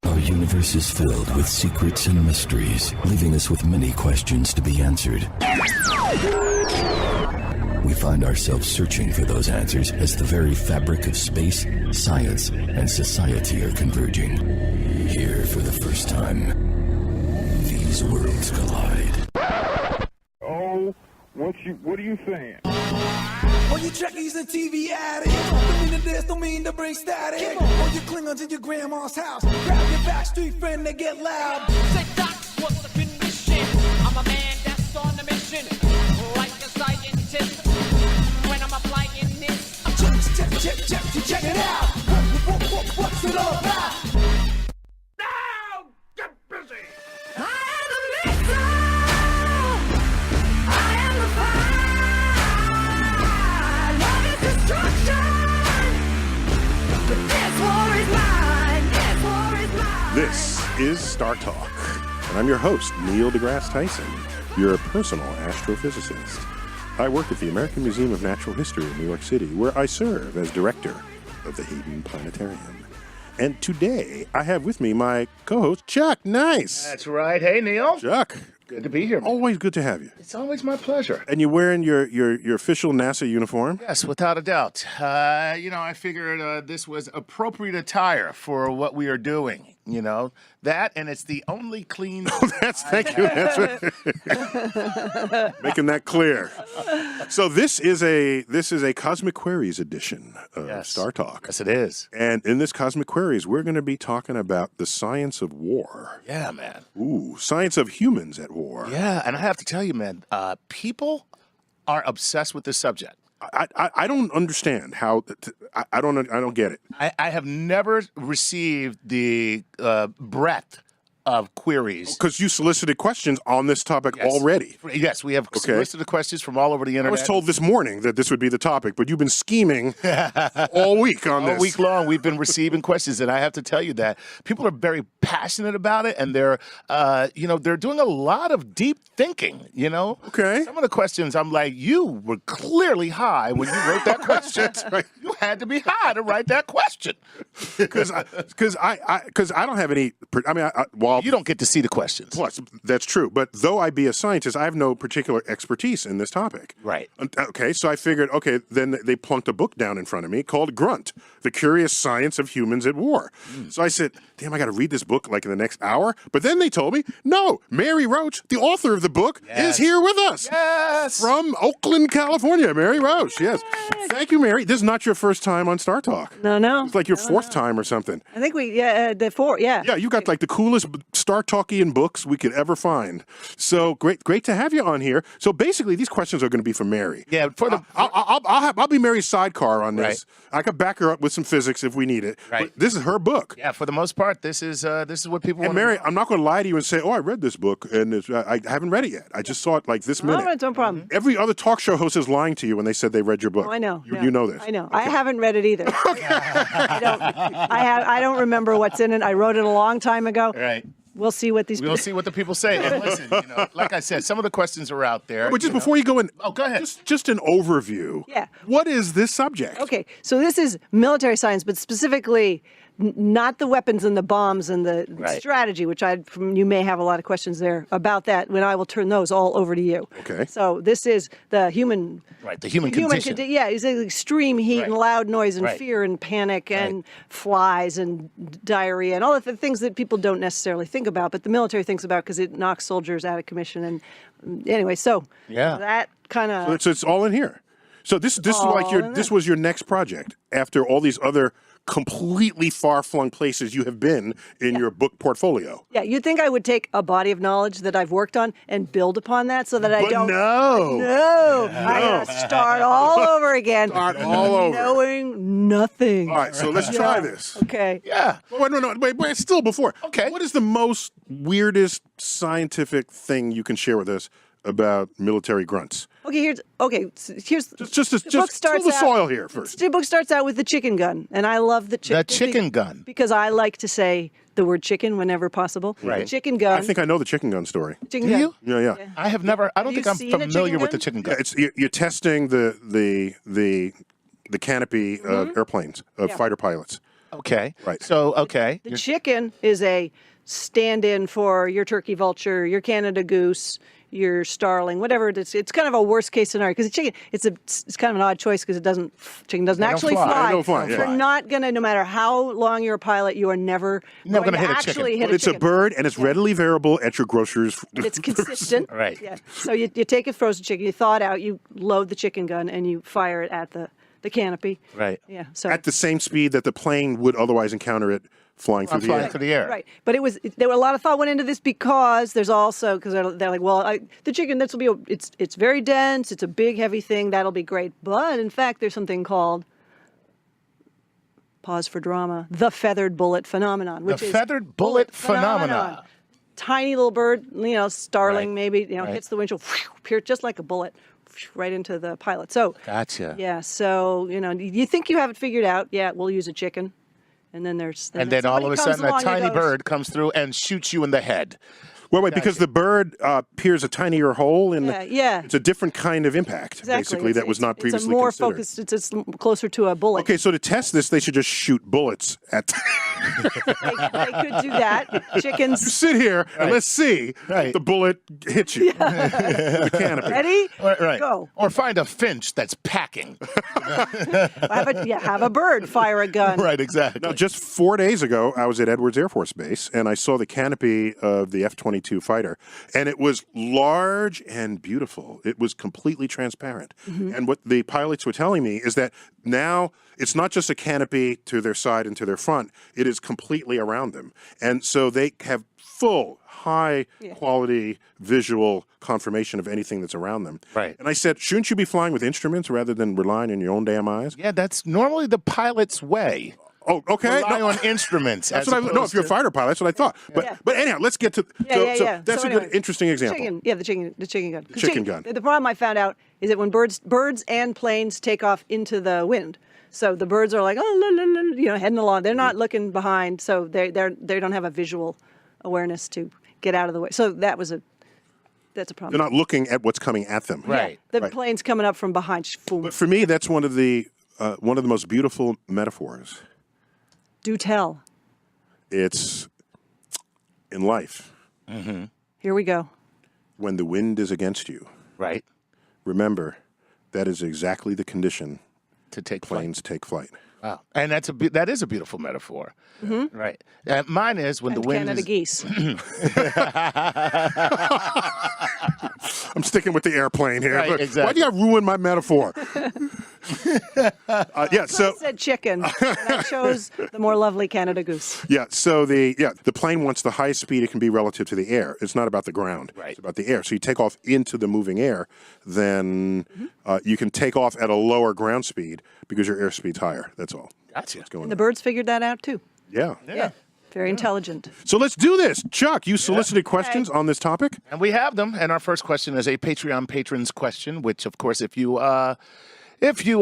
Our universe is filled with secrets and mysteries, leaving us with many questions to be answered. We find ourselves searching for those answers as the very fabric of space, science, and society are converging. Here, for the first time, these worlds collide. Oh, what are you saying? All you trekkies and TV addicts, don't mean to this, don't mean to bring static. All you Klingons in your grandma's house, grab your backstreet friend, they get loud. Say, Doc, what's the condition? I'm a man that's on a mission, like a scientist. When I'm applying this, Check it out. What's it all about? now get busy. I am the missile. I am the fire. Love is destruction. But this war is mine. This war is mine. This is Star Talk, and I'm your host, Neil deGrasse Tyson, your personal astrophysicist. I work at the American Museum of Natural History in New York City, where I serve as director of the Hayden Planetarium. And today, I have with me my co-host, Chuck. Nice! That's right. Hey, Neil. Chuck, Good to be here, man. always good to have you. It's always my pleasure. And you're wearing your official NASA uniform? Yes, without a doubt. I figured this was appropriate attire for what we are doing. You know, that, and it's the only clean... Thank you. That's right. Making that clear. So this is a Cosmic Queries edition of Star Talk. Yes, it is. And in this Cosmic Queries, we're going to be talking about the science of war. Yeah, man. Ooh, science of humans at war. Yeah, and I have to tell you, man, people are obsessed with this subject. I don't understand how. I don't get it. I have never received the breadth of queries. Because you solicited questions on this topic already. Yes, we have solicited questions from all over the internet. I was told this morning that this would be the topic, but you've been scheming all week on this. All week long, we've been receiving questions, and I have to tell you that people are very passionate about it, and they're doing a lot of deep thinking. You know, Okay. Some of the questions, I'm like, you were clearly high when you wrote that question. right. You had to be high to write that question. Because I don't have any. I mean, while You don't get to see the questions. plus that's true, but though I be a scientist, I have no particular expertise in this topic. Right. Okay, so I figured, then they plunked a book down in front of me called Grunt, The Curious Science of Humans at War. So I said, damn, I got to read this book like in the next hour. But then they told me, no, Mary Roach, the author of the book, is here with us. Yes. From Oakland, California, Mary Roach. Yes. Thank you, Mary. This is not your first time on Star Talk. No. It's like your fourth time or something. I think the four, yeah. Yeah, you got like the coolest Star Talkian books we could ever find. So great to have you on here. So basically, these questions are going to be for Mary. Yeah, for the I'll be Mary's sidecar on this. Right. I could back her up with some physics if we need it. Right. But this is her book. yeah, for the most part, this is what people And want. Mary, I'm not going to lie to you and say, oh, I read this book, and I haven't read it yet. I just saw it like this minute. All right, no problem. Every other talk show host is lying to you when they said they read your book. Oh, I know. You know this. I know. I haven't read it either. I don't remember what's in it. I wrote it a long time ago. Right. We'll see what these We'll see what the people say. And listen, like I said, some of the questions are out there. But just before you go in, go ahead. Just an overview. Yeah. What is this subject? Okay, so this is military science, but specifically not the weapons and the bombs and the strategy, which you may have a lot of questions there about that, when I will turn those all over to you. Okay. So this is the human... Right, the human condition. It's extreme heat and loud noise and Right. fear and panic and flies and diarrhea and all of the things that people don't necessarily think about, but the military thinks about because it knocks soldiers out of commission. And anyway, so that kind of... So it's all in here. So this is like this was your next project after all these other completely far-flung places you have been in your book portfolio. Yeah, you'd think I would take a body of knowledge that I've worked on and build upon that so that I But don't... no. I gotta start all over again. Start all over. Knowing nothing. All right, so let's try this. Okay. Yeah. Wait, still before. Okay. What is the most weirdest scientific thing you can share with us about military grunts? Here's Just the book starts till the out- soil here first. The book starts out with the chicken gun, and I love the chicken. The chicken gun. Because I like to say the word chicken whenever possible. Right. The chicken gun. I think I know the chicken gun story. chicken Do gun. you? Yeah. I have never. I don't Have think you I'm seen a familiar chicken with the gun? chicken Yeah, gun. you're testing the canopy of airplanes of fighter pilots. Okay. Right. So, okay. The chicken is a stand-in for your turkey vulture, your Canada goose, your starling, whatever it is. It's kind of a worst-case scenario because chicken. It's kind of an odd choice because chicken doesn't actually fly. They don't fly, yeah. You're not gonna, no matter how long you're a pilot, you are never Never going gonna to hit a chicken. actually hit But a it's chicken. a bird, and it's readily variable at your grocer's. It's consistent. Right. Yeah. So you take a frozen chicken, you thaw it out, you load the chicken gun, and you fire it at the canopy. Right. Yeah. So At the same speed that the plane would otherwise encounter it flying through the flying air. through the air. Right, but there were a lot of thought went into this because there's also because they're like, well, the chicken this will be it's very dense, it's a big heavy thing that'll be great, but in fact there's something called pause for drama, the feathered bullet phenomenon, which is feathered bullet phenomenon. Tiny little bird, starling Right. maybe, Right. hits the windshield, pierce just like a bullet, right into the pilot. So Gotcha. yeah, so you think you have it figured out? Yeah, we'll use a chicken. And then And then all of a sudden, a tiny goes, bird comes through and shoots you in the head. Well, wait, because the bird peers a tinier hole, and Yeah. it's a different kind of impact, Exactly. basically, that was not previously It's a more considered. focused. It's closer to a bullet. Okay, so to test this, they should just shoot bullets at. They could do that. Chickens. Sit here and let's see Right. if the bullet hits you. The canopy. Ready? Right. Go. Or find a finch that's packing. Have a bird fire a gun. Right, exactly. Now, just 4 days ago, I was at Edwards Air Force Base, and I saw the canopy of the F-22 fighter, and it was large and beautiful. It was completely transparent. And what the pilots were telling me is that now it's not just a canopy to their side and to their front. It is completely around them. And so they have full, high-quality visual confirmation of anything that's around them. Right. And I said, shouldn't you be flying with instruments rather than relying on your own damn eyes? Yeah, that's normally the pilot's way. Oh, okay. Rely on instruments. That's as what opposed if you're a to- fighter pilot, that's what I thought. But anyhow, let's get to. So that's So a anyway, good, interesting example. The chicken gun. The chicken gun. The problem I found out is that when birds and planes take off into the wind, so the birds are like, heading along. They're not looking behind, so they don't have a visual awareness to get out of the way. So that's a problem. They're not looking at what's coming at them. Right. The Right. plane's coming up from behind. Boom. But for me, that's one of the most beautiful metaphors. Do tell. It's in life. Here we go. When the wind is against you, Right. remember that is exactly the condition To take flight. planes take flight. Wow. And that is a beautiful metaphor. Right. Mine is when And the wind Canada is... geese. I'm sticking with the airplane here. Right, Look, exactly. why do you ruin my metaphor? So I said chicken. And I chose the more lovely Canada goose. So the plane wants the highest speed it can be relative to the air. It's not about the ground. Right. It's about the air. So you take off into the moving air, then you can take off at a lower ground speed because your airspeed's higher. That's all. Gotcha. What's going And the on. birds figured that out too. Yeah. Yeah. Very intelligent. So let's do this. Chuck, you solicited questions on this topic? And we have them. And our first question is a Patreon patrons question, which, of course, if you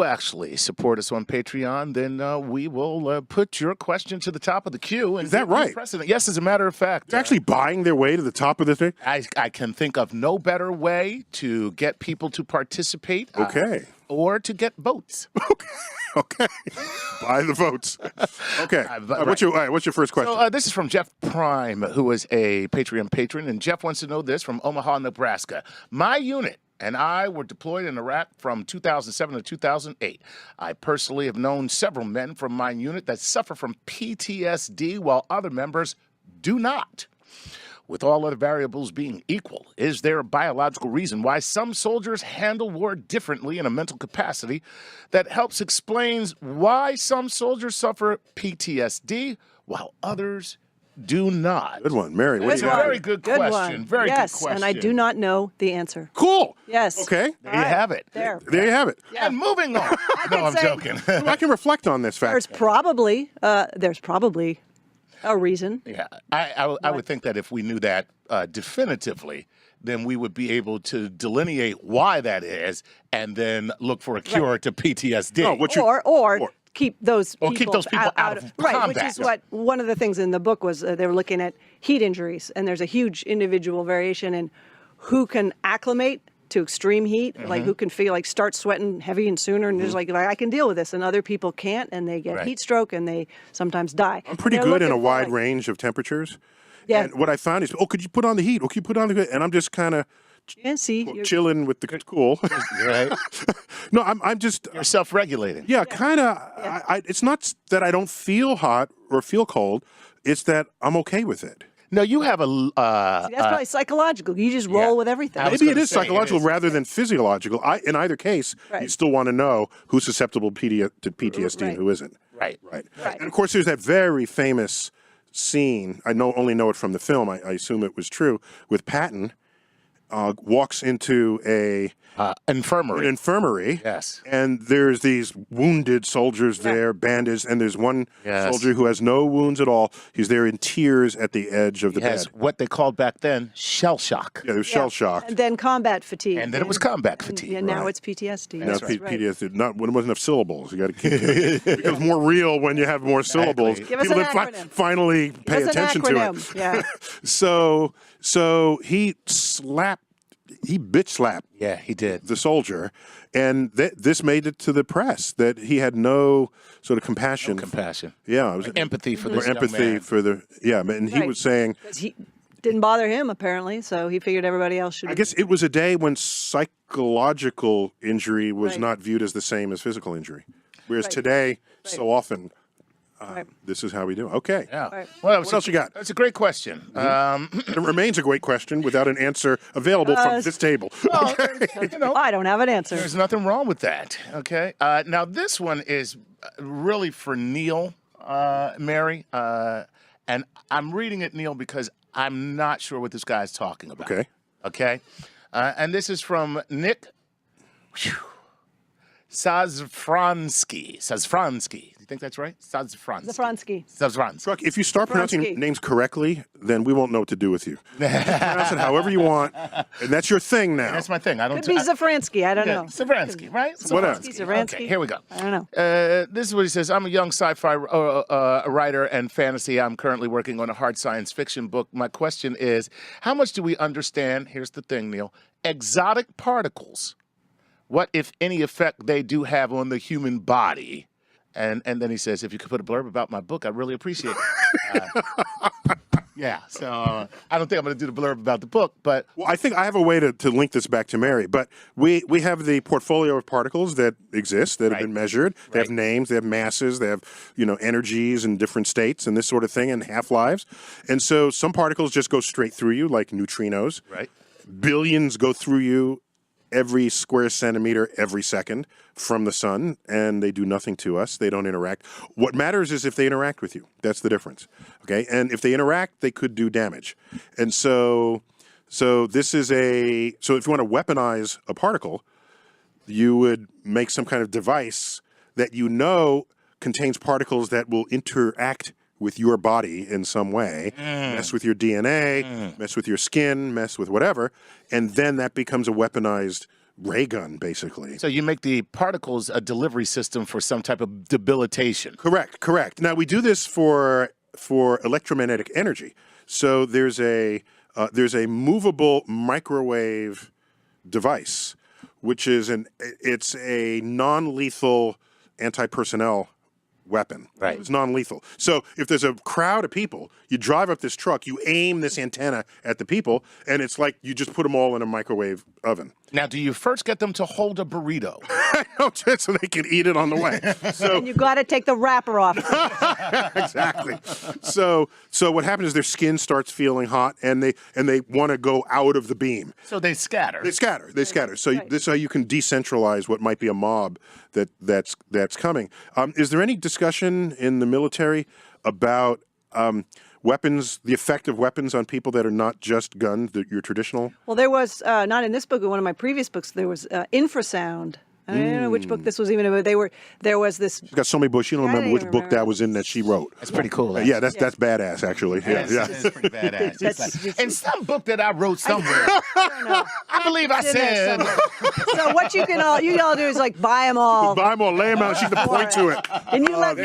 actually support us on Patreon, then we will put your question to the top of the queue. And Is that give you right? precedent. Yes, as a matter of fact. They're actually buying their way to the top of the thing? I can think of no better way to get people to participate. Okay. Or to get votes. Okay. Buy the votes. Okay. Right. What's your first question? So this is from Jeff Prime, who is a Patreon patron. And Jeff wants to know this from Omaha, Nebraska. My unit and I were deployed in Iraq from 2007 to 2008. I personally have known several men from my unit that suffer from PTSD while other members do not. With all other variables being equal, is there a biological reason why some soldiers handle war differently in a mental capacity that helps explains why some soldiers suffer PTSD while others do not? Good one. Mary, what That's do a you have? very good Good question. one. Very yes, good question. and I do not know the answer. Cool. Yes. Okay. There you have it. There. There you have it. And moving on. No, I'm say- joking. I can reflect on this fact. There's probably a reason. Yeah, I would think that if we knew that definitively, then we would be able to delineate why that is, and then look for a cure to PTSD. No, what you- or keep those people, keep those people out of right, combat. which is what one of the things in the book was. They were looking at heat injuries, and there's a huge individual variation in who can acclimate to extreme heat, like who can feel like start sweating heavy and sooner, and there's like I can deal with this, and other people can't, and they get heat stroke, and they sometimes die. I'm pretty good in a wide range of temperatures. Yeah. And what I found is, could you put on the heat? Could you put on the heat? And I'm just kind of chilling with the cool. Right. No, I'm just You're self-regulating. Yeah, kind of. It's not that I don't feel hot or feel cold. It's that I'm okay with it. No, you have a. That's probably psychological. You just roll with everything. Maybe it is psychological rather than physiological. In either case, you still want to know who's susceptible to PTSD and who isn't. Right. And of course, there's that very famous scene. I only know it from the film. I assume it was true. With Patton, walks into an infirmary. Yes. And there's these wounded soldiers there, bandaged, and there's one soldier who has no wounds at all. He's there in tears at the edge of the bed. What they called back then shell shock. Yeah, there was shell shock. And then combat fatigue. And then it was combat fatigue. Yeah, now it's PTSD. Now it's PTSD. Not when it wasn't enough syllables. You got to keep it becomes more real when you have more syllables. Give us People an that acronym. finally pay Give us an attention to acronym. it. Yeah. So he bitch slapped. Yeah, he did. The soldier, and this made it to the press that he had no sort of compassion. Yeah, it was empathy for or this young empathy man. for the and he was saying he didn't bother him apparently, so he figured everybody else should. I guess it was a day when psychological injury was not viewed as the same as physical injury, whereas today so often. This is how we do it. Okay. Yeah. What else you got? That's a great question. It remains a great question without an answer available from this table. I don't have an answer. There's nothing wrong with that. Okay. Now, this one is really for Neil, Mary. And I'm reading it, Neil, because I'm not sure what this guy's talking about. Okay. And this is from Nick Sazfransky. You think that's right? Sazfransky. Truck, if you start pronouncing names correctly, then we won't know what to do with you. You pronounce it however you want, and that's your thing now. That's my thing. I don't. Could be Zafransky. I don't know. Zafransky, right? Whatever. Zafransky. Okay, here we go. I don't know. This is what he says. I'm a young sci-fi writer and fantasy. I'm currently working on a hard science fiction book. My question is, how much do we understand? Here's the thing, Neil. Exotic particles. What, if any, effect they do have on the human body? And then he says, if you could put a blurb about my book, I'd really appreciate it. So I don't think I'm going to do the blurb about the book, but... Well, I think I have a way to link this back to Mary, but we have the portfolio of particles that exist, that have been measured. They have names, they have masses, they have, energies in different states and this sort of thing, and half-lives. And so some particles just go straight through you, like neutrinos. Right. Billions go through you every square centimeter every second from the sun, and they do nothing to us. They don't interact. What matters is if they interact with you. That's the difference. Okay, and if they interact, they could do damage. And so this is so if you want to weaponize a particle, you would make some kind of device that contains particles that will interact with your body in some way, mess with your DNA, mess with your skin, mess with whatever, and then that becomes a weaponized ray gun, basically. So you make the particles a delivery system for some type of debilitation. Correct. Now, we do this for electromagnetic energy. So there's a movable microwave device, which is it's a non-lethal anti-personnel weapon. Right. It's non-lethal. So if there's a crowd of people, you drive up this truck, you aim this antenna at the people, and it's like you just put them all in a microwave oven. Now, do you first get them to hold a burrito? So they can eat it on the way. So And you got to take the wrapper off. exactly. So what happens is their skin starts feeling hot, and they want to go out of the beam. So they scatter. They scatter. So this is how you can decentralize what might be a mob that's coming. Is there any discussion in the military about weapons, the effect of weapons on people that are not just guns, your traditional? Well, there was, not in this book, but one of my previous books, there was infrasound. I don't know which book this was even about. There was this. She's got so many books, you don't remember which book that was in that she wrote. That's pretty cool. Yeah, that's badass, actually. Yes, it's pretty badass. It's in some book that I wrote somewhere. I believe I said. So what you all do is like buy them all. Buy them all, lay them out, she can point to it. And you let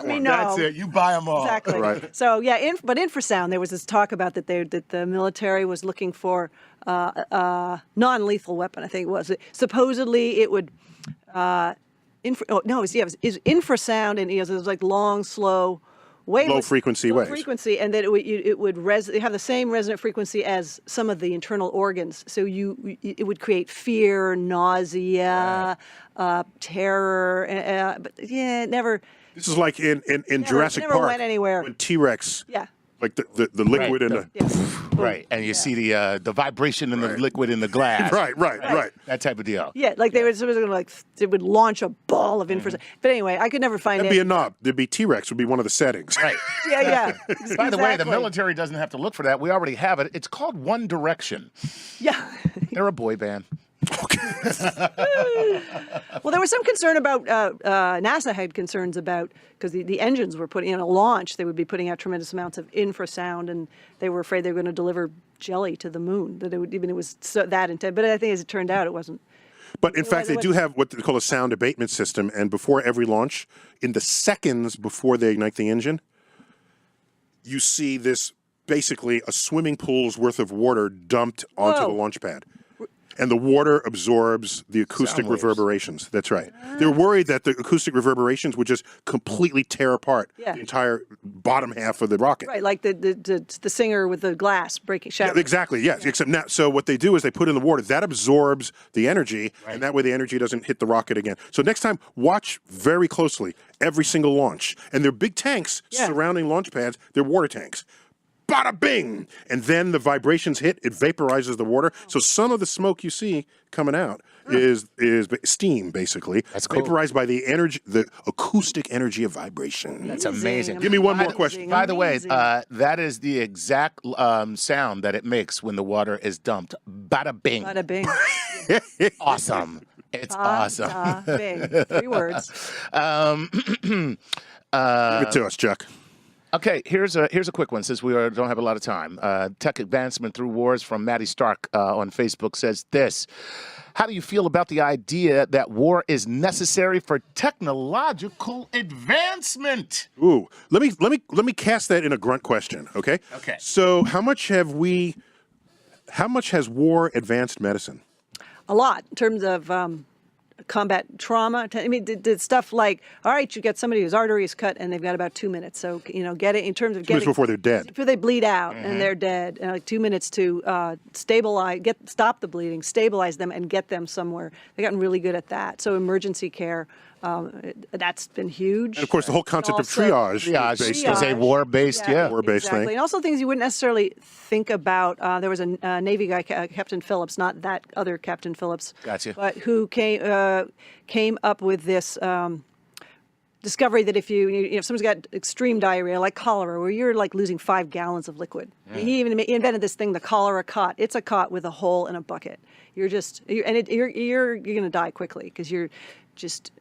me know. That's it. You buy them all. Exactly. Right. So yeah, but infrasound. There was this talk about that the military was looking for non-lethal weapon, I think it was. Supposedly it would, it was infrasound, and it was like long, slow, Low frequency waves. frequency, and that it would have the same resonant frequency as some of the internal organs. So it would create fear, nausea, terror. But yeah, it never. This is like in Jurassic Park. Never went anywhere. When T-Rex. Yeah. Like the liquid in the. Yes. Right, and you see the vibration in the liquid in the glass. Right. That type of deal. Yeah, like they would launch a ball of infrasound. But anyway, I could never find That'd be a knob. There'd be T-Rex would be one of the settings. Right. Yeah. By the way, the Exactly. military doesn't have to look for that. We already have it. It's called One Direction. Yeah. They're a boy band. Well, there was some concern about, NASA had concerns about, because the engines were putting in a launch, they would be putting out tremendous amounts of infrasound, and they were afraid they were going to deliver jelly to the moon, that it was that intense. But I think as it turned out, it wasn't. But in fact, they do have what they call a sound abatement system, and before every launch, in the seconds before they ignite the engine, you see this basically a swimming pool's worth of water dumped onto the launch pad. And the water absorbs the acoustic reverberations. That's right. They were worried that the acoustic reverberations would just completely tear apart the entire bottom half of the rocket. Right, like the singer with the glass breaking, shattering. Yeah, exactly, yes. Yeah. Except now, so what they do is they put in the water. That absorbs the energy, and that way the energy doesn't hit the rocket again. So next time, watch very closely every single launch. And they're big tanks surrounding launch pads. They're water tanks. Bada bing! And then the vibrations hit, it vaporizes the water. So some of the smoke you see coming out is steam, basically. That's cool. Vaporized by the energy, the acoustic energy of vibration. That's amazing. Give me one more question. By the way, that is the exact sound that it makes when the water is dumped. Bada bing. Bada bing. Awesome. It's awesome. Bing. 3 words. Give it to us, Chuck. Okay, here's a quick one since we don't have a lot of time. Tech Advancement Through Wars from Maddie Stark on Facebook says this. How do you feel about the idea that war is necessary for technological advancement? Ooh, let me cast that in a grunt question, okay? Okay. So how much has war advanced medicine? A lot in terms of combat trauma. I mean, did stuff like, all right, you get somebody whose artery is cut and they've got about 2 minutes. So, get it in terms of 2 minutes before they're dead. Before they bleed out and they're dead. And like 2 minutes to stop the bleeding, stabilize them, and get them somewhere. They've gotten really good at that. So emergency care, that's been huge. And of course, the whole concept of triage. Triage is a war-based, war-based exactly. thing. And also things you wouldn't necessarily think about. There was a Navy guy, Captain Phillips, not that other Captain Phillips, Gotcha. but who came up with this discovery that if if someone's got extreme diarrhea, like cholera, where you're like losing 5 gallons of liquid. He even invented this thing, the cholera cot. It's a cot with a hole in a bucket. You're going to die quickly because you're just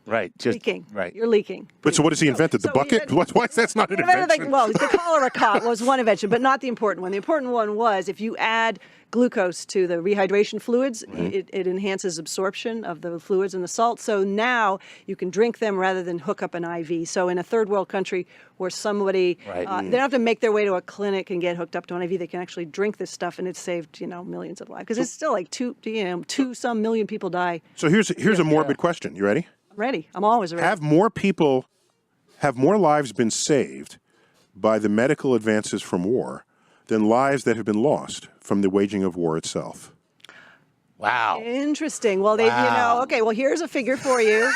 leaking. Right. You're leaking. But so what has he invented? The bucket? Why is that's not an invention? Well, the cholera cot was one invention, but not the important one. The important one was if you add glucose to the rehydration fluids, it enhances absorption of the fluids and the salt. So now you can drink them rather than hook up an IV. So in a third world country where somebody, they don't have to make their way to a clinic and get hooked up to an IV, they can actually drink this stuff, and it's saved, millions of lives. Because it's still like some million people die. So here's a morbid question. You ready? I'm ready. I'm always ready. Have more lives been saved by the medical advances from war than lives that have been lost from the waging of war itself? Wow. Interesting. Well, okay, well, here's a figure for you.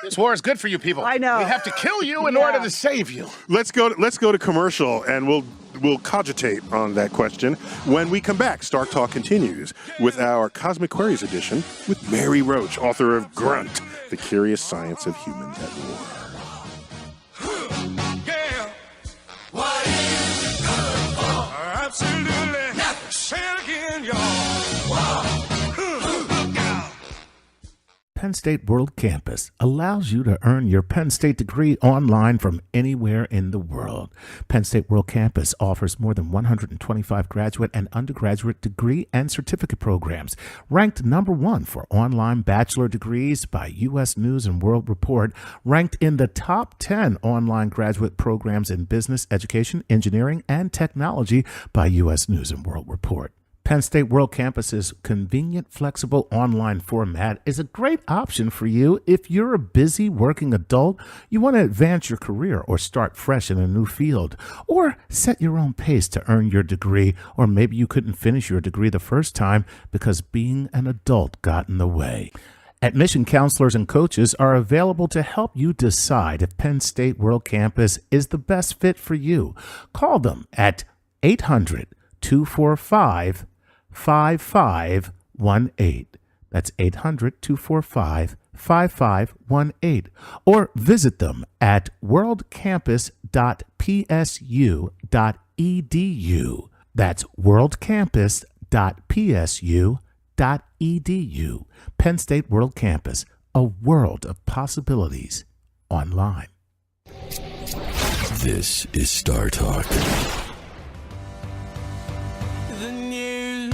This war is good for you people. I know. We have to kill you in order to save you. Let's go to commercial, and we'll cogitate on that question. When we come back, Stark Talk continues with our Cosmic Queries edition with Mary Roach, author of Grunt, The Curious Science of Humans at War. What is it good for? Absolutely nothing. Say it again, y'all. Look out. Penn State World Campus allows you to earn your Penn State degree online from anywhere in the world. Penn State World Campus offers more than 125 graduate and undergraduate degree and certificate programs, ranked number 1 for online bachelor degrees by U.S. News and World Report, ranked in the top 10 online graduate programs in business, education, engineering, and technology by U.S. News and World Report. Penn State World Campus's convenient, flexible online format is a great option for you if you're a busy working adult, you want to advance your career or start fresh in a new field, or set your own pace to earn your degree, or maybe you couldn't finish your degree the first time because being an adult got in the way. Admission counselors and coaches are available to help you decide if Penn State World Campus is the best fit for you. Call them at 800-245-5518. That's 800-245-5518. Or visit them at worldcampus.psu.edu. That's worldcampus.psu.edu. Penn State World Campus, a world of possibilities online. This is Star Talk. The news,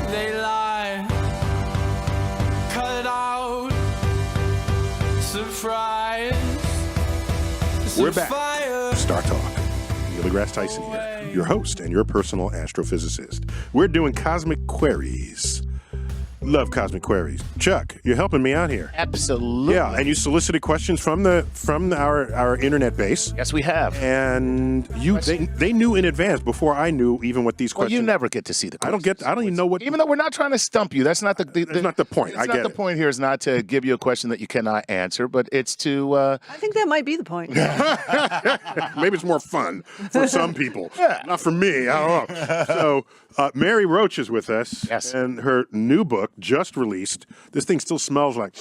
they lie. Cut out. Surprise. We're back. Star Talk. Neil deGrasse Tyson here, your host and your personal astrophysicist. We're doing cosmic queries. Love cosmic queries. Chuck, you're helping me out here. Absolutely. Yeah, and you solicited questions from our internet base. Yes, we have. And they knew in advance before I knew even what these questions. Well, you never get to see the questions. I don't even know what. Even though we're not trying to stump you, that's not that's not the point. I get the point here is not to give you a question that you cannot answer, but it's to. I think that might be the point. Maybe it's more fun for some people. Not for me. I don't know. So Mary Roach is with us. Yes. And her new book just released. This thing still smells like.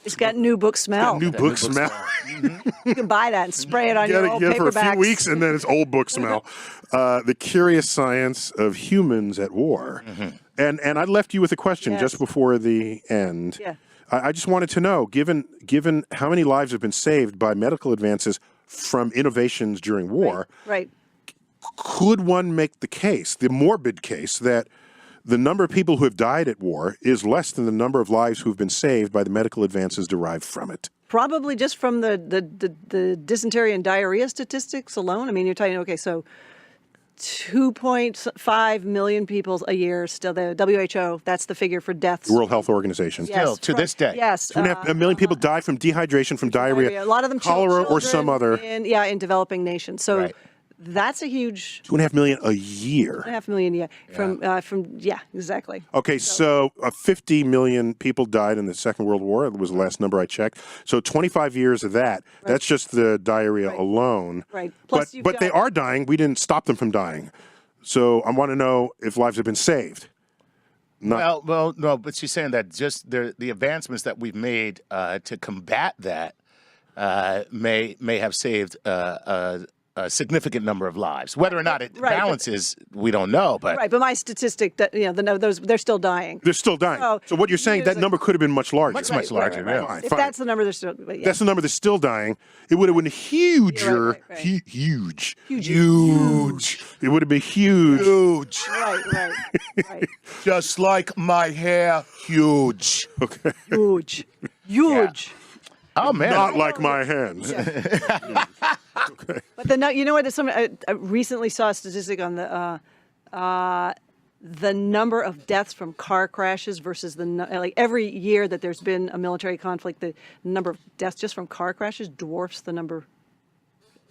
It's got new book smell. New book smell. You can buy that and spray it on your old Get it for a paperbacks. few weeks, and then it's old book smell. The Curious Science of Humans at War. And I left you with a question just before the end. Yeah. I just wanted to know, given how many lives have been saved by medical advances from innovations during war, Right. could one make the case, the morbid case, that the number of people who have died at war is less than the number of lives who have been saved by the medical advances derived from it? Probably just from the dysentery and diarrhea statistics alone. I mean, you're talking, okay, so 2.5 million people a year still, the WHO, that's the figure for deaths. The World Health Organization. Still, to this day. Yes. 2.5 million people die from dehydration, from diarrhea, A lot of them cholera, or some other. in developing nations. So Right. that's a huge 2.5 million a year. 2.5 million, exactly. Okay, so 50 million people died in the Second World War. It was the last number I checked. So 25 years of that. That's just the diarrhea alone. Right. Plus But they are dying. We didn't stop them from dying. So I want to know if lives have been saved. Well, no, but she's saying that just the advancements that we've made to combat that may have saved a significant number of lives. Whether or not it balances, we don't know. But Right, but my statistic that those they're still dying. They're still dying. So what you're saying, that number could have been much larger. much larger. Right. Yeah. Fine, If fine. that's the number, they're still. But yeah. That's the number that's still dying. It would have been huger. Right. Huge. Huge. It would have been huge. Huge. Right. Just like my hair. Huge. Okay. Huge. Oh man. Not like my hands. But then, you know what? I recently saw a statistic on the number of deaths from car crashes versus like every year that there's been a military conflict, the number of deaths just from car crashes dwarfs the number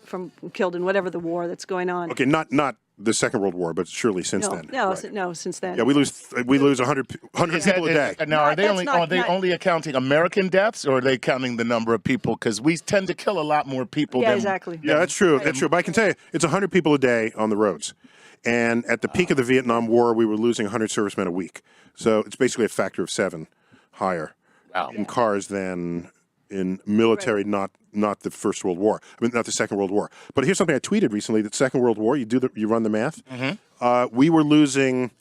from killed in whatever the war that's going on. Okay, not the Second World War, but surely since then. No, Right. no, since then. Yeah, we lose 100 people a day. Now, are they that's only accounting American deaths, or are they counting the number of people? Because we tend to kill a lot more people. Yeah, than, exactly. Yeah, that's true. That's true. But I can tell you, it's 100 people a day on the roads. And at the peak of the Vietnam War, we were losing 100 servicemen a week. So it's basically a factor of 7 higher in cars than in military, not the First World War. I mean, not the Second World War. But here's something I tweeted recently: that Second World War, you run the math. We were losing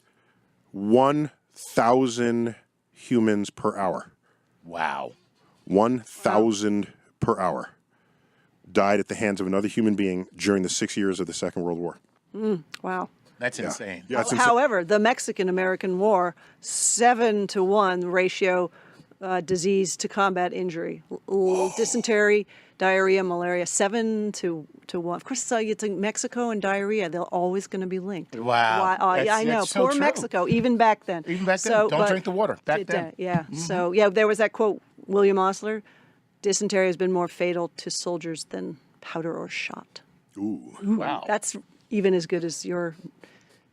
1,000 humans per hour. Wow. 1,000 per hour died at the hands of another human being during the 6 years of the Second World War. Wow. That's insane. Yeah, it's insane. However, the Mexican-American War, 7-to-1 ratio, disease to combat injury. Dysentery diarrhea, malaria, 7 to 1. Of course, it's like Mexico and diarrhea. They're always going to be linked. Wow. Yeah, I know. That's so Poor true. Mexico, even back then. Even back then. Don't drink the water. Back then. Yeah. So, there was that quote, William Osler, dysentery has been more fatal to soldiers than powder or shot. Ooh. Wow. That's even as good as your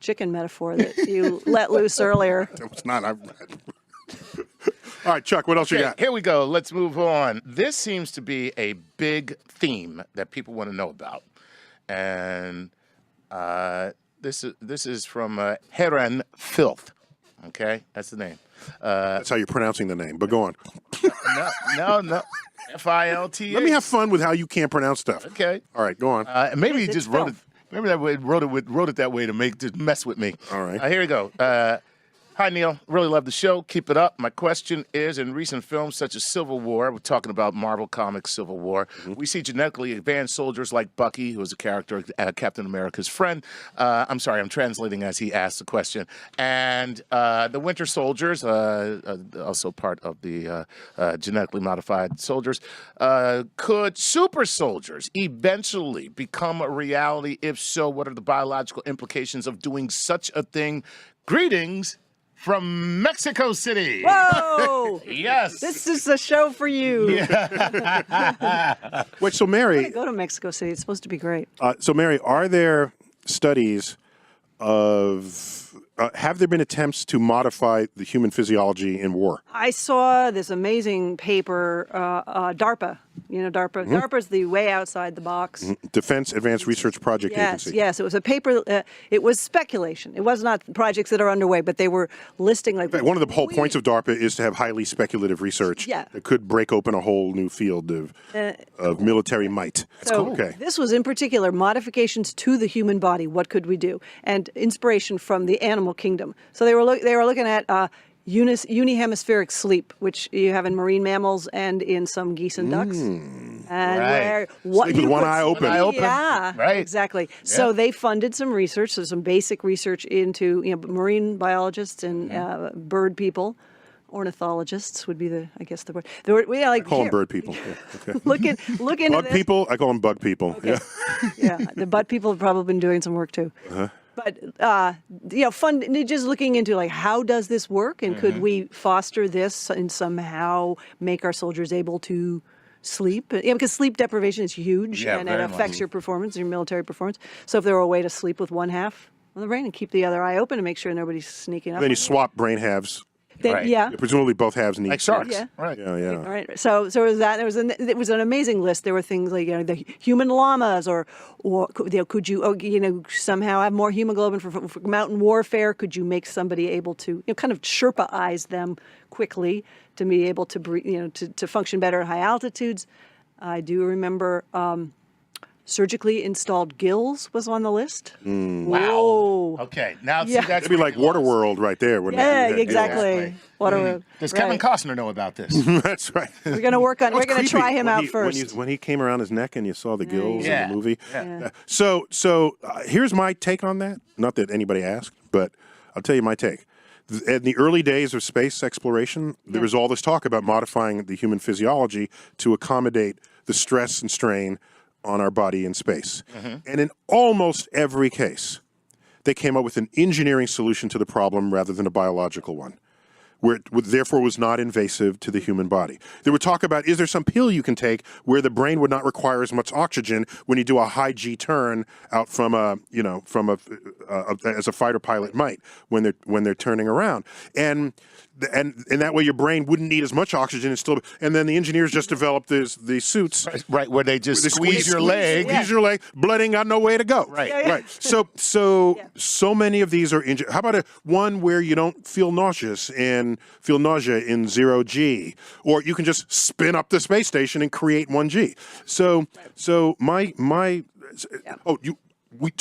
chicken metaphor that you let loose earlier. That was not. All right, Chuck, what else you got? Here we go. Let's move on. This seems to be a big theme that people want to know about. And this is from Heron Filth. Okay? That's the name. That's how you're pronouncing the name, but go on. No. F-I-L-T-H. Let me have fun with how you can't pronounce stuff. Okay. All right, go on. Maybe he It's just wrote it. filth. Maybe that way wrote it that way to mess with me. All right. Here we go. Hi, Neil. Really love the show. Keep it up. My question is, in recent films such as Civil War, we're talking about Marvel Comics Civil War, we see genetically advanced soldiers like Bucky, who is a character, Captain America's friend. I'm sorry, I'm translating as he asked the question. And the Winter Soldiers, also part of the genetically modified soldiers. Could super soldiers eventually become a reality? If so, what are the biological implications of doing such a thing? Greetings from Mexico City. Whoa! Yes. This is a show for you. Wait, so Mary, Go to Mexico City. It's supposed to be great. Mary, are there studies of have there been attempts to modify the human physiology in war? I saw this amazing paper, DARPA. You know, DARPA. DARPA's the way outside the box. Defense Advanced Research Project Agency. Yes. It was a paper. It was speculation. It was not projects that are underway, but they were listing like. In fact, one of the whole points of DARPA is to have highly speculative research that could break open a whole new field of military might. So Okay. this was in particular modifications to the human body. What could we do? And inspiration from the animal kingdom. So they were looking at unihemispheric sleep, which you have in marine mammals and in some geese and ducks. And Right. Sleep with one eye open. One eye open. Yeah, Right. exactly. So they funded some research, so some basic research into marine biologists and bird people. Ornithologists would be the word. I call them bird people. Yeah, okay. Look into Bug this. people, I call them bug people. Okay. Yeah, the butt people have probably been doing some work too. But just looking into like how does this work, and could we foster this and somehow make our soldiers able to sleep? Because sleep deprivation is huge, and it very affects much. your performance, your military performance. So if there were a way to sleep with one half of the brain and keep the other eye open to make sure nobody's sneaking up, Then you on swap brain halves. Then, Right. yeah. Presumably both halves need Like sharks. Yeah. Right. Yeah. All right. So there was that. It was an amazing list. There were things like the human llamas, or could you somehow have more hemoglobin for mountain warfare? Could you make somebody able to kind of Sherpa-ize them quickly to be able to breathe, to function better at high altitudes? I do remember. Surgically installed gills was on the list. Wow. Whoa. Okay. Now, see, Yeah. that's That'd be like Waterworld right there, wouldn't it? Yeah, Yeah, exactly. What a Does Kevin Costner know about this? That's right. We're gonna work on. That was We're gonna creepy try him when out he- first. When he came around his neck and you saw the gills Yeah. in the movie. Yeah. So here's my take on that. Not that anybody asked, but I'll tell you my take. In the early days of space exploration, there was all this talk about modifying the human physiology to accommodate the stress and strain on our body in space. And in almost every case, they came up with an engineering solution to the problem rather than a biological one, where it therefore was not invasive to the human body. They would talk about, is there some pill you can take where the brain would not require as much oxygen when you do a high G turn out from as a fighter pilot might when they're turning around, and that way your brain wouldn't need as much oxygen and then the engineers just developed these suits. Right, where they just They squeeze your leg. Squeeze your leg. Blood ain't got no way to go. Right. Right. So many of these are injured. How about one where you don't feel nausea in 0G, or you can just spin up the space station and create 1G. So do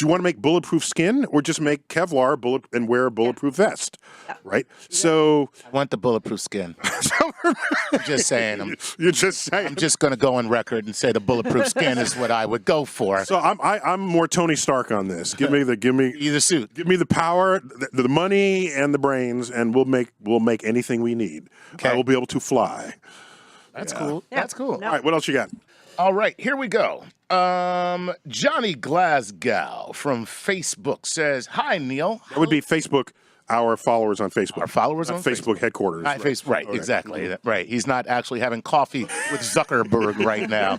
you want to make bulletproof skin, or just make Kevlar and wear a bulletproof vest? Right. So I want the bulletproof skin. I'm just saying. you're just saying. I'm just going to go on record and say the bulletproof skin is what I would go for. So I'm more Tony Stark on this. Give me Either suit. Give me the power, the money, and the brains, and we'll make anything we need. Okay. I will be able to fly. That's cool. Yeah. That's cool. No. All right, what else you got? All right, here we go. Johnny Glasgow from Facebook says, "Hi, Neil." That would be Facebook. Our followers on Facebook. Our followers on Facebook headquarters. Right, Okay. exactly. Right. He's not actually having coffee with Zuckerberg right now.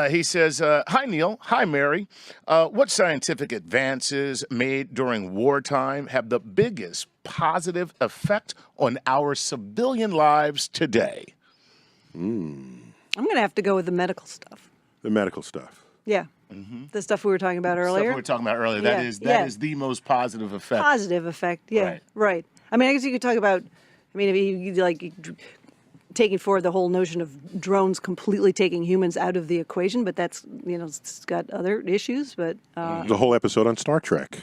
He says, "Hi, Neil. Hi, Mary. What scientific advances made during wartime have the biggest positive effect on our civilian lives today?" I'm going to have to go with the medical stuff. The medical stuff. Yeah. The stuff we were talking about earlier. Stuff we were talking about earlier. Yeah, That is the most positive effect. Positive effect, yeah, right. I mean, I guess you could talk about, I mean, if you like taking forward the whole notion of drones completely taking humans out of the equation, but that's, it's got other issues, but... The whole episode on Star Trek.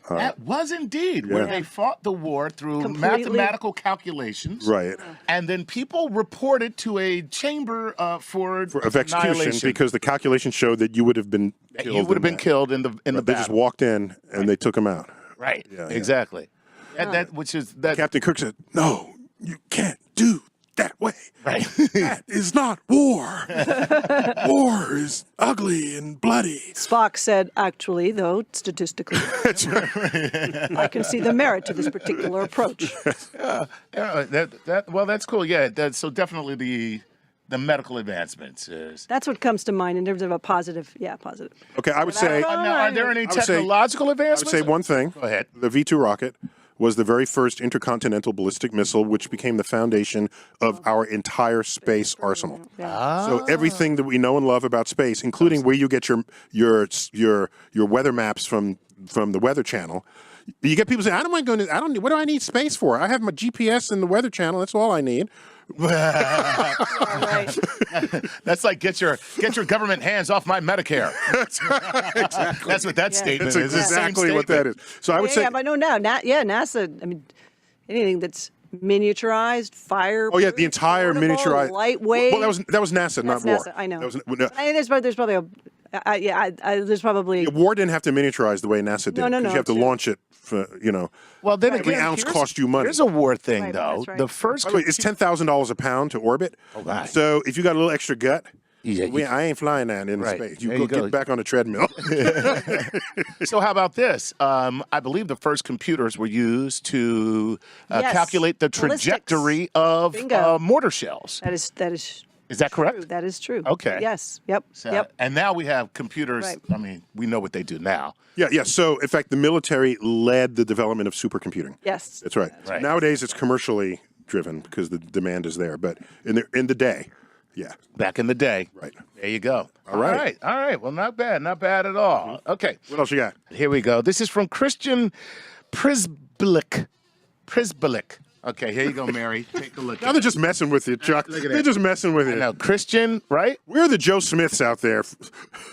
That was indeed where they fought the war through mathematical calculations. Right. And then people reported to a chamber of execution because the calculation showed that you would have been killed. You would have been killed in the battle. They just walked in and they took him out. Right. Yeah, exactly. Captain Kirk said, "No, you can't do that way. Right. That is not war. War is ugly and bloody." Spock said, actually, though, statistically, I can see the merit to this particular approach. That's cool. Yeah, so definitely the medical advancements. That's what comes to mind in terms of a positive, positive. Okay, I would say... Now, are there any technological advancements? I would say one thing. Go ahead. The V-2 rocket was the very first intercontinental ballistic missile, which became the foundation of our entire space arsenal. So everything that we know and love about space, including where you get your weather maps from the Weather Channel. You get people saying, what do I need space for? I have my GPS and the Weather Channel. That's all I need. That's like get your government hands off my Medicare. That's right. Exactly. That's what that statement is. That's exactly what that is. So I would say, but no, NASA. I mean, anything that's miniaturized, fire. Oh yeah, the entire miniaturized, lightweight. Well, that was NASA, not NASA, war. I know. That was, there's probably there's probably. War didn't have to miniaturize the way NASA did. No. You have to launch it. Well, then every ounce cost you money. Here's a war thing, though. Right. The first. By the way, it's $10,000 a pound to orbit. Oh, God. So if you got a little extra gut, I ain't flying that in space. You go. Get back on the treadmill. So how about this? I believe the first computers were used to calculate the trajectory of mortar shells. That is. Is that correct? True. That is true. Okay. Yes. Yep. And now we have computers. Right. I mean, we know what they do now. Yeah. So, in fact, the military led the development of supercomputing. Yes. That's right. Nowadays, it's commercially driven because the demand is there. But in the day, back in the day. Right. There you go. All right. Well, not bad. Not bad at all. Okay. What else you got? Here we go. This is from Christian Prisbilic. Okay, here you go, Mary. Take a look. Now they're just messing with you, Chuck. Look at They're that. just messing with you. Now, Christian, right? We're the Joe Smiths out there.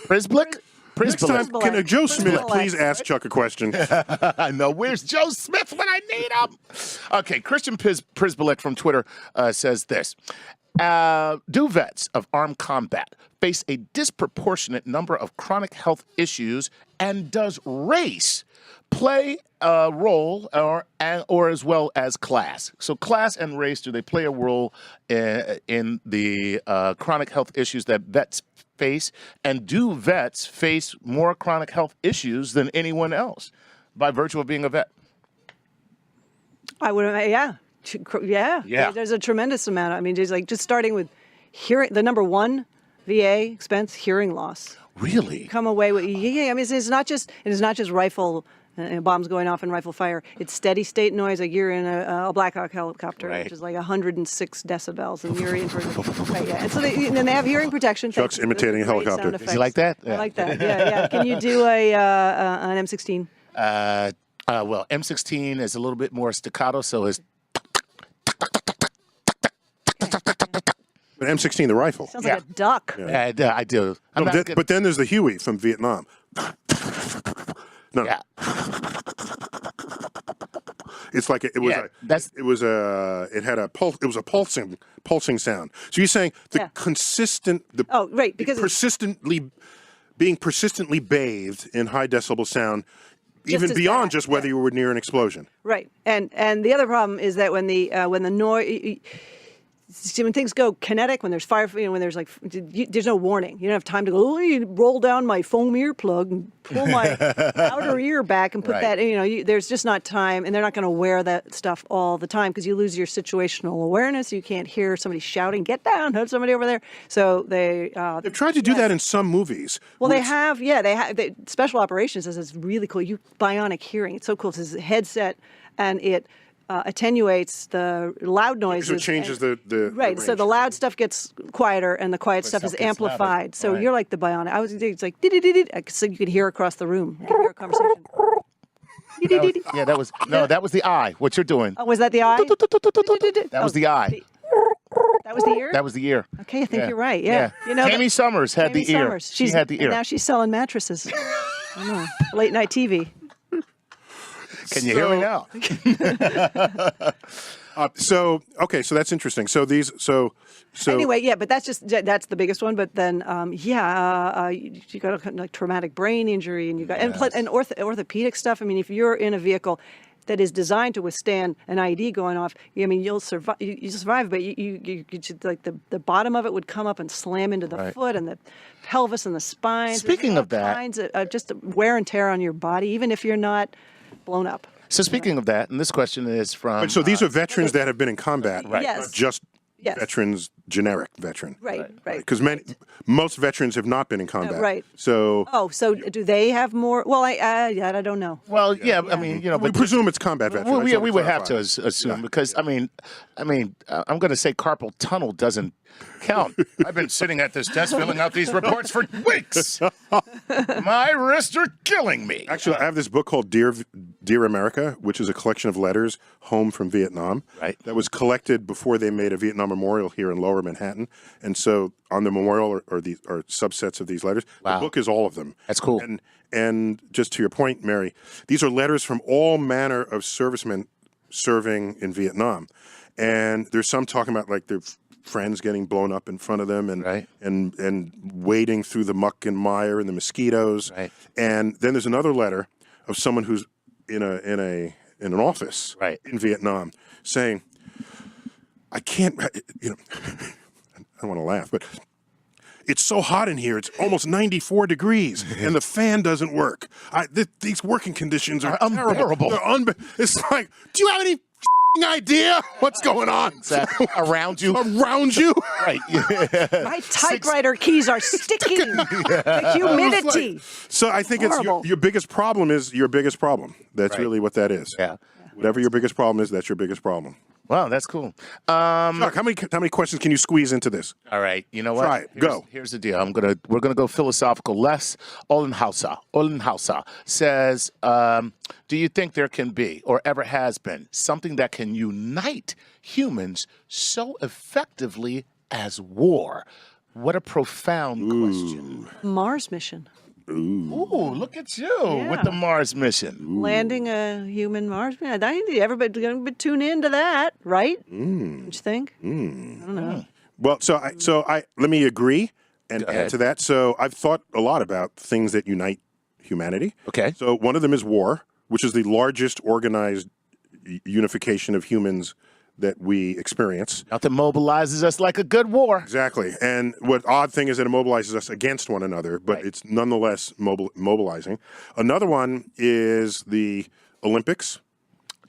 Prisblick? Next time, can a Joe Smith please ask Chuck a question? I know. Where's Joe Smith when I need him? Okay, Christian Prisbilic from Twitter says this. Do vets of armed combat face a disproportionate number of chronic health issues, and does race play a role or as well as class? So class and race, do they play a role in the chronic health issues that vets face? And do vets face more chronic health issues than anyone else by virtue of being a vet? I would, yeah. There's a tremendous amount. I mean, just starting with hearing, the number one VA expense, hearing loss. Really? Come away with, I mean, it's not just rifle bombs going off and rifle fire. It's steady state noise. Like you're in a Black Hawk helicopter, which is like 106 decibels, and you're in for And so they have hearing protection. Chuck's imitating a helicopter. Is he like that? I like that. Yeah. Can you do an M16? Well, M16 is a little bit more staccato, so it's. But M16, the rifle. Sounds like a duck. Yeah, I do. But then there's the Huey from Vietnam. No. Yeah. It's like it was a pulsing sound. So you're saying being persistently bathed in high decibel sound, even beyond just whether you were near an explosion. Right. And the other problem is that when the noise, see, when things go kinetic, when there's fire, when there's there's no warning. You don't have time to go, roll down my foam earplug and pull my outer ear back and put that, there's just not time. And they're not going to wear that stuff all the time because you lose your situational awareness. You can't hear somebody shouting, get down, there's somebody over there. So they've tried to do that in some movies. Well, they have. Special operations is really cool. Bionic hearing. It's so cool. It's a headset and it attenuates the loud noises. So it changes the right. range. So the loud stuff gets quieter, and the quiet stuff is amplified. So you're like the bionic. It's like so you could hear across the room. You could hear a conversation. That was the eye. What you're doing? Oh, was that the eye? That was the eye. That was the ear? That was the ear. Okay, I think you're right. Yeah. Tammy Summers had the ear. She had the ear. And now she's selling mattresses. I know. Late night TV. Can you hear me now? So that's interesting. So anyway, but that's the biggest one. But then, you got a traumatic brain injury, and you got and orthopedic stuff. I mean, if you're in a vehicle that is designed to withstand an IED going off, you'll survive. You survive, but you like the bottom of it would come up and slam into the foot and the pelvis and the spine. Speaking of that, kinds of just wear and tear on your body, even if you're not blown up. So speaking of that, and this question is from... So these are veterans that have been in combat, right? Yes. Not just veterans, generic veteran. Right. Because most veterans have not been in combat. Right. So... so do they have more... Well, I don't know. Well, I mean, we but presume it's combat veterans. We would have to assume because, I mean, I'm going to say carpal tunnel doesn't count. I've been sitting at this desk filling out these reports for weeks. My wrists are killing me. Actually, I have this book called Dear America, which is a collection of letters home from Vietnam. Right. That was collected before they made a Vietnam memorial here in Lower Manhattan. And so on the memorial are subsets of these letters. Wow. The book is all of them. That's cool. And just to your point, Mary, these are letters from all manner of servicemen serving in Vietnam. And there's some talking about like their friends getting blown up in front of them and wading through the muck and mire and the mosquitoes. Right. And then there's another letter of someone who's in an office in Vietnam saying, I can't, I don't want to laugh, but it's so hot in here. It's almost 94 degrees, and the fan doesn't work. These working conditions are unbearable. It's like, do you have any idea what's going on around you? Around you, right? My typewriter keys are sticking. The humidity. So I think it's your biggest problem is your biggest problem. That's really what that is. Yeah. Whatever your biggest problem is, that's your biggest problem. Wow, that's cool. Chuck, how many questions can you squeeze into this? All right, you know what? Try it. Go. Here's the deal. We're gonna go philosophical. Les Ollenhauser says, do you think there can be, or ever has been, something that can unite humans so effectively as war? What a profound question. Mars mission. Ooh, look at you with the Mars mission. Landing a human Mars mission. I think everybody's going to tune into that, right? Don't you think? I don't know. Well, so I let me agree and add to that. So I've thought a lot about things that unite humanity. Okay. So one of them is war, which is the largest organized unification of humans that we experience. Nothing mobilizes us like a good war. Exactly. And what odd thing is that it mobilizes us against one another, but it's nonetheless mobilizing. Another one is the Olympics.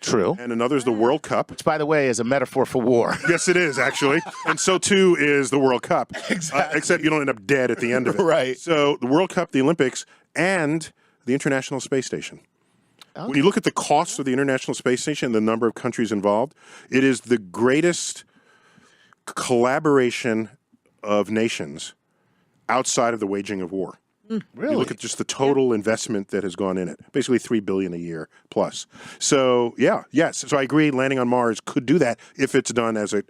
True. And another is the World Cup. Which, by the way, is a metaphor for war. Yes, it is, actually. And so, too, is the World Cup. Exactly. Except you don't end up dead at the end of it. Right. So the World Cup, the Olympics, and the International Space Station. Okay. When you look at the cost of the International Space Station, the number of countries involved, it is the greatest collaboration of nations outside of the waging of war. Really? You look at just the total investment that has gone in it. Basically $3 billion a year plus. So, yes. So I agree landing on Mars could do that if it's done as a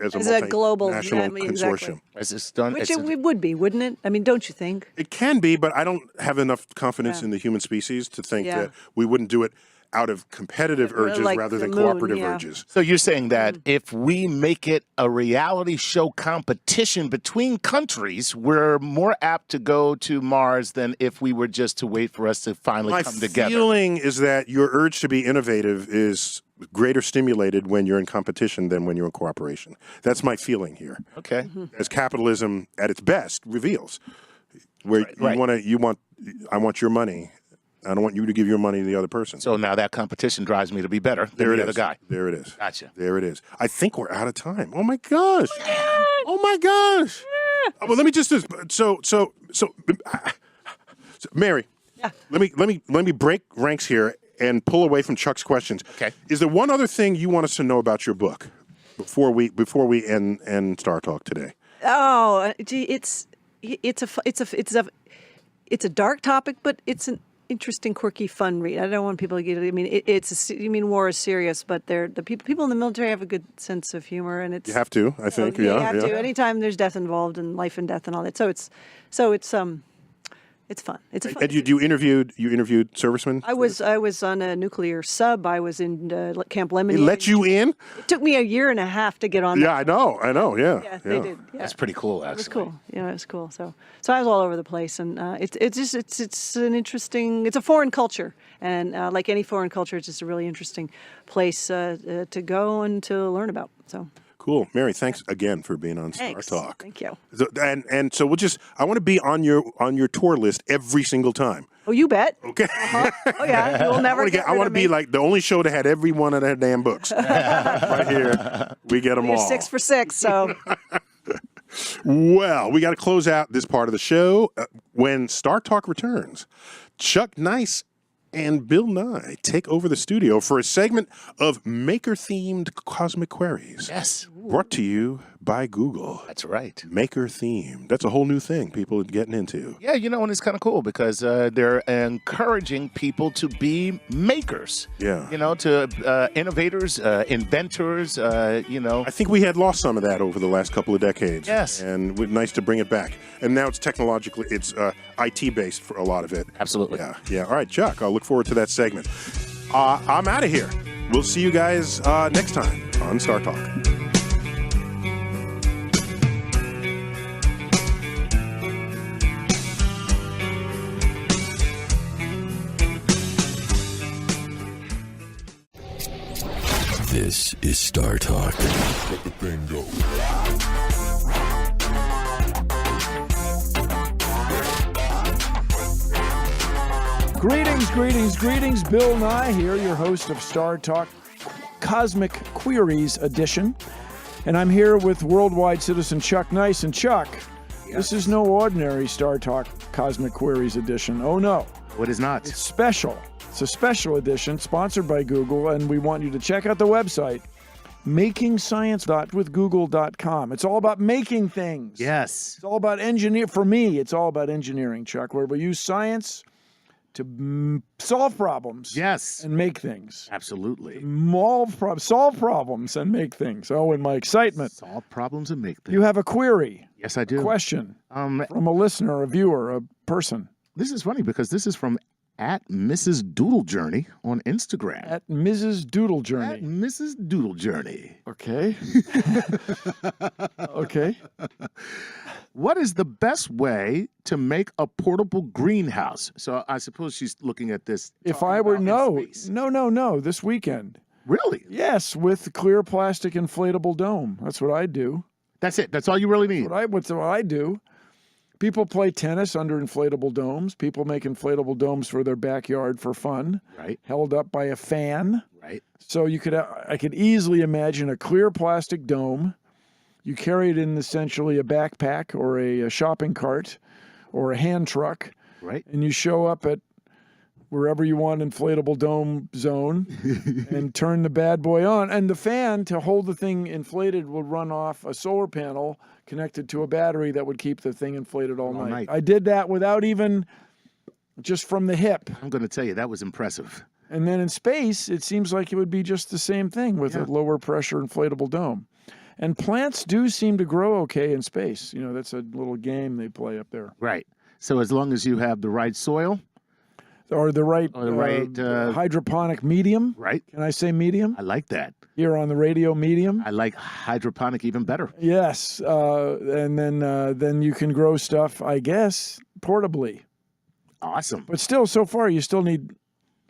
global national consortium. As it's done, Which it would be, wouldn't it? I mean, don't you think? It can be, but I don't have enough confidence in the human species to think that we wouldn't do it out of competitive urges rather than cooperative urges. So you're saying that if we make it a reality show competition between countries, we're more apt to go to Mars than if we were just to wait for us to finally come together. My feeling is that your urge to be innovative is greater stimulated when you're in competition than when you're in cooperation. That's my feeling here. Okay. As capitalism at its best reveals, where Right. I want your money. I don't want you to give your money to the other person. So now that competition drives me to be better than the other guy. There it is. Gotcha. There it is. I think we're out of time. Oh my gosh. Oh my gosh. Well, let me just Mary. Yeah. Let me break ranks here and pull away from Chuck's questions. Okay. Is there one other thing you want us to know about your book before we end Star Talk today? Oh, gee, it's a dark topic, but it's an interesting, quirky, fun read. I don't want people to get. I mean, war is serious, but people in the military have a good sense of humor, and it's You have to, I think. you Yeah. have to. Anytime there's death involved and life and death and all that, so it's fun. It's fun. And you interviewed servicemen? I was on a nuclear sub. I was in Camp Lemonade. They let you in? It took me a year and a half to get on. Yeah, I know. Yeah. Yeah, they did. Yeah. That's pretty cool, actually. It was cool. Yeah, it was cool. So I was all over the place, and it's an interesting. It's a foreign culture, and like any foreign culture, it's just a really interesting place to go and to learn about. So. Cool. Mary, thanks again for being on Star Talk. Thank you. So, and so I want to be on your tour list every single time. Oh, you bet. Okay. Uh-huh. Oh yeah, you'll never. I want to be like the only show that had every one of their damn books. Right here, we get them You're all. 6 for 6. So. Well, we got to close out this part of the show when Star Talk returns. Chuck Nice and Bill Nye take over the studio for a segment of maker-themed cosmic queries. Yes. Brought to you by Google. That's right. Maker-themed. That's a whole new thing people are getting into. Yeah, and it's kind of cool because they're encouraging people to be makers. Yeah. To innovators, inventors, I think we had lost some of that over the last couple of decades. Yes. And it's nice to bring it back. And now it's technologically, it's IT-based for a lot of it. Absolutely. Yeah. All right, Chuck, I'll look forward to that segment. I'm out of here. We'll see you guys next time on Star Talk. This is Star Talk. Let the thing go. Greetings. Bill Nye here, your host of Star Talk Cosmic Queries Edition. And I'm here with worldwide citizen Chuck Nice. And Chuck, This is no ordinary Star Talk Cosmic Queries Edition. Oh no. What is not? It's special. It's a special edition sponsored by Google, and we want you to check out the website, makingscience.withgoogle.com. It's all about making things. Yes. It's all about For me, it's all about engineering, Chuck, where we use science to solve problems. Yes. And make things. Absolutely. Solve problems and make things. Oh, in my excitement. Solve problems and make things. You have a query. Yes, I do. A question from a listener, a viewer, a person. This is funny because this is from at Mrs. Doodle Journey on Instagram. At Mrs. Doodle Journey. At Mrs. Doodle Journey. Okay. Okay. What is the best way to make a portable greenhouse? So I suppose she's looking at this. If I were, no, this weekend. Really? Yes, with clear plastic inflatable dome. That's what I do. That's it. That's all you really need. What's what I do. People play tennis under inflatable domes. People make inflatable domes for their backyard for fun. Right. Held up by a fan. Right. So I could easily imagine a clear plastic dome. You carry it in essentially a backpack or a shopping cart or a hand truck. Right. And you show up at wherever you want inflatable dome zone and turn the bad boy on. And the fan to hold the thing inflated will run off a solar panel connected to a battery that would keep the thing inflated all night. I did that without even, just from the hip. I'm going to tell you, that was impressive. And then in space, it seems like it would be just the same thing with a lower pressure inflatable dome. And plants do seem to grow okay in space. You know, that's a little game they play up there. Right. So as long as you have the right soil. Or the right, hydroponic medium. Right. Can I say medium? I like that. Here on the radio, medium. I like hydroponic even better. Yes. And then you can grow stuff, I guess, portably. Awesome. But still, so far, you still need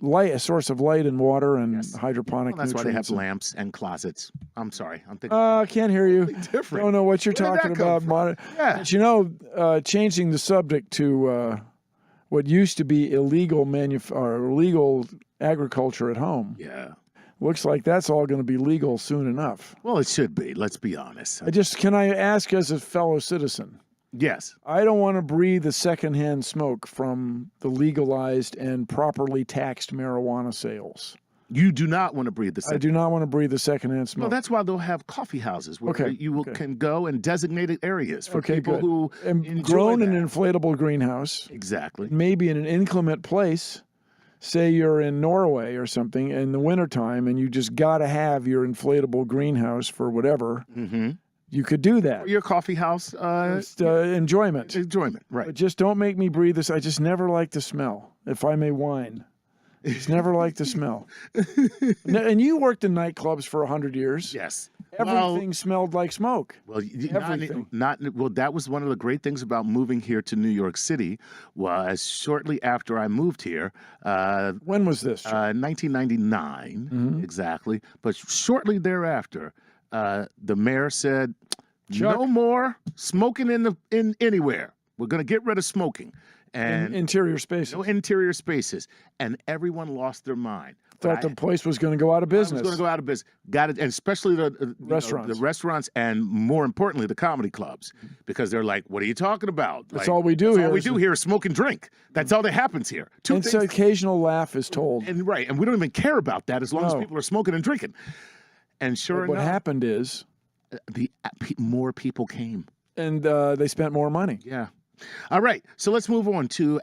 light, a source of light and water and hydroponic Well, that's why they have nutrients. lamps and closets. I'm sorry. I'm thinking. I can't hear you. different. Don't know what you're Where did talking that come about. from? Yeah. But you know, changing the subject to what used to be illegal illegal agriculture at home. Yeah. Looks like that's all going to be legal soon enough. Well, it should be. Let's be honest. Can I ask as a fellow citizen? Yes. I don't want to breathe the secondhand smoke from the legalized and properly taxed marijuana sales. You do not want to breathe the. I do not want to breathe the secondhand smoke. Well, that's why they'll have coffee houses where can go in designated areas for people good. who and enjoy grown that. in an inflatable greenhouse. Exactly. Maybe in an inclement place. Say you're in Norway or something in the wintertime and you just got to have your inflatable greenhouse for whatever. Mm-hmm. You could do that. Or your coffee house. Enjoyment. Enjoyment, right. But just don't make me breathe this. I just never like the smell, if I may whine. Just never like the smell. And you worked in nightclubs for 100 years. Yes. Everything smelled like smoke. Well, Everything. well, that was one of the great things about moving here to New York City. Was shortly after I moved here. When was this? 1999, exactly. But shortly thereafter, the mayor said, "No more smoking in anywhere. We're going to get rid of smoking." And interior spaces. No interior spaces. And everyone lost their mind. Thought the place was going to go out of business. It was going to go out of business. Got it, and especially the restaurants. the restaurants, and more importantly, the comedy clubs, because they're like, "What are you talking about? That's all we do here. All we do here is smoke and drink. That's all that happens here." And so occasional laugh is told. And we don't even care about that as long as people are smoking and drinking. And sure what enough, happened is more people came, and they spent more money. Yeah. All right, so let's move on to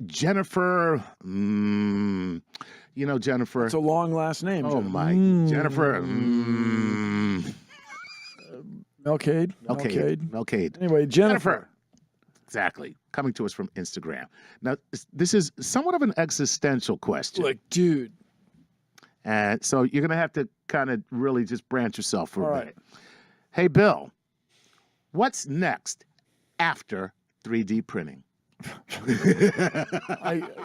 Jennifer. You know Jennifer. It's a long last name. Oh my, Jennifer. Melcade. Anyway, Jennifer. Exactly. Coming to us from Instagram. Now, this is somewhat of an existential question. Like, dude. And so you're going to have to kind of really just branch yourself for a minute. Right. Hey, Bill, what's next after 3D printing?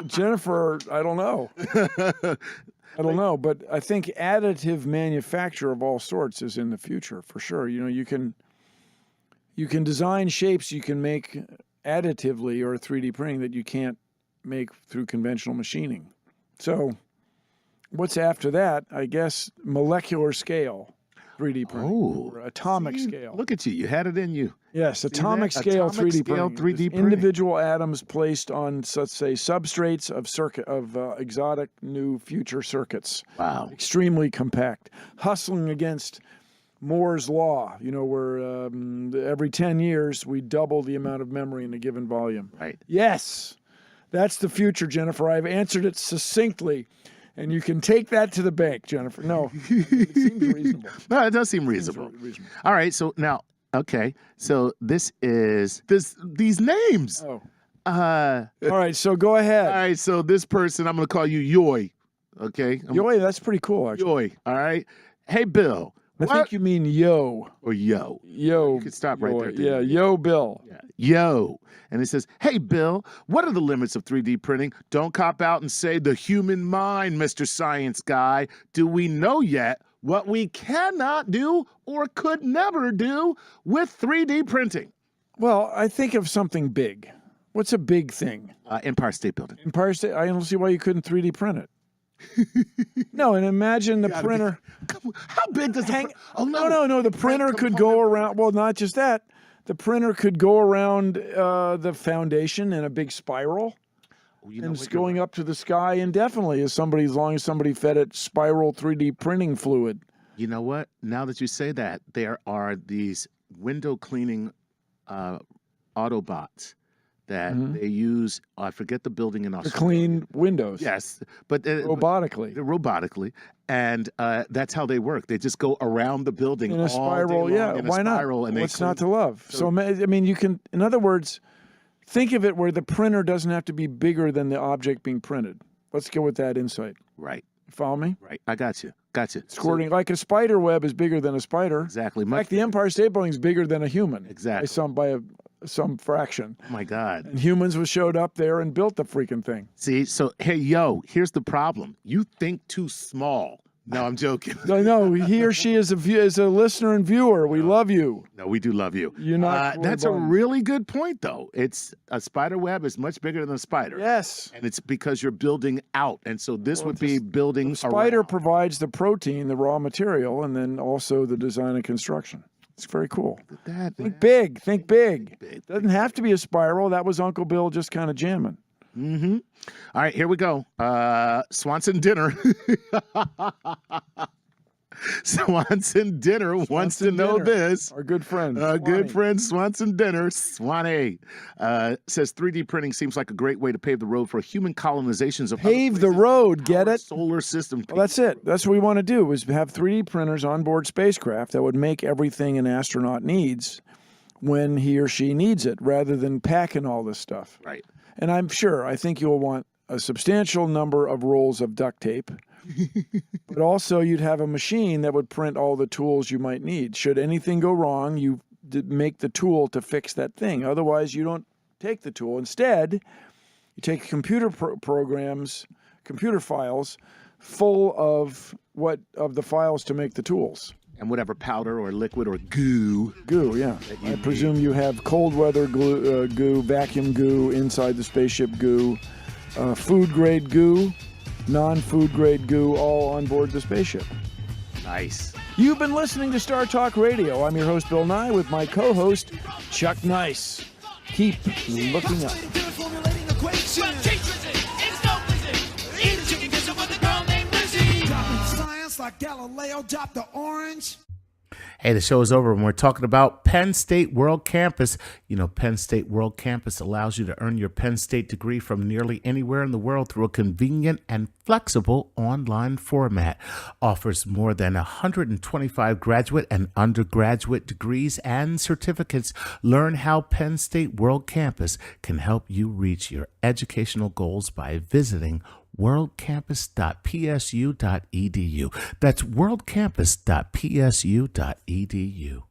Jennifer, I don't know. I don't know, but I think additive manufacture of all sorts is in the future for sure. You know, you can design shapes you can make additively or 3D printing that you can't make through conventional machining. So what's after that? I guess molecular scale 3D printing. Oh, or atomic scale. Look at you. You had it in you. Yes, atomic scale 3D printing. 3D printing. Individual atoms placed on, let's say, substrates of exotic new future circuits. Wow. Extremely compact. Hustling against Moore's law, you know, where every 10 years we double the amount of memory in a given volume. Right. Yes, that's the future, Jennifer. I've answered it succinctly. And you can take that to the bank, Jennifer. No, it seems reasonable. No, it does seem reasonable. All right, so now, okay, so these names. Oh. All right, so go ahead. All right, so this person, I'm going to call you Yoy, okay? Yoy, that's pretty cool, actually. Yoy, all right? Hey, Bill. I think you mean yo. Or yo. Yo. You could stop right there. Yeah, yo, Bill. Yeah. Yo. And it says, hey, Bill, what are the limits of 3D printing? Don't cop out and say the human mind, Mr. Science Guy. Do we know yet what we cannot do or could never do with 3D printing? Well, I think of something big. What's a big thing? Empire State Building. Empire State. I don't see why you couldn't 3D print it. No, and imagine the printer. How big does the Oh, no. The printer could go around. Well, not just that. The printer could go around the foundation in a big spiral. And it's going up to the sky indefinitely as long as somebody fed it spiral 3D printing fluid. You know what? Now that you say that, there are these window cleaning Autobots that they use, I forget the building in Australia. To clean windows. Yes, but robotically. And that's how they work. They just go around the building In a spiral, why not? And what's not to love? So, I mean, you can, in other words, think of it where the printer doesn't have to be bigger than the object being printed. Let's go with that insight. Right. Follow me? Right. I got you. Squirting, like a spider web is bigger than a spider. Exactly. In fact, the Empire State Building is bigger than a human. Exactly. By some fraction. Oh my God. And humans showed up there and built the freaking thing. See, so hey, here's the problem. You think too small. No, I'm joking. No, he or she is a listener and viewer. We love you. No, we do love you. You're not. That's a really good point, though. It's a spider web is much bigger than a spider. Yes. And it's because you're building out. And so this would be building. The spider around. provides the protein, the raw material, and then also the design and construction. It's very cool. Think big. Think big. Doesn't have to be a spiral. That was Uncle Bill just kind of jamming. Mm-hmm. All right, here we go. Swanson Dinner. Swanson Dinner wants to know this. Our good friend. Our good friend Swanson Dinner, Swanee, says 3D printing seems like a great way to pave the road for human colonizations of Pave the road, get it? Solar system. Well, that's it. That's what we want to do, is have 3D printers on board spacecraft that would make everything an astronaut needs when he or she needs it, rather than packing all this stuff. Right. And I think you'll want a substantial number of rolls of duct tape, but also you'd have a machine that would print all the tools you might need. Should anything go wrong, you make the tool to fix that thing. Otherwise, you don't take the tool. Instead, you take computer programs, computer files, full of the files to make the tools. And whatever powder or liquid or goo. Goo, yeah. I presume you have cold weather goo, vacuum goo, inside the spaceship goo, food grade goo, non-food grade goo, all on board the spaceship. Nice. You've been listening to Star Talk Radio. I'm your host, Bill Nye, with my co-host, Chuck Nice. Keep looking up. Like Galileo dropped the orange. Hey, the show is over and we're talking about Penn State World Campus. You know, Penn State World Campus allows you to earn your Penn State degree from nearly anywhere in the world through a convenient and flexible online format. Offers more than 125 graduate and undergraduate degrees and certificates. Learn how Penn State World Campus can help you reach your educational goals by visiting worldcampus.psu.edu. That's worldcampus.psu.edu.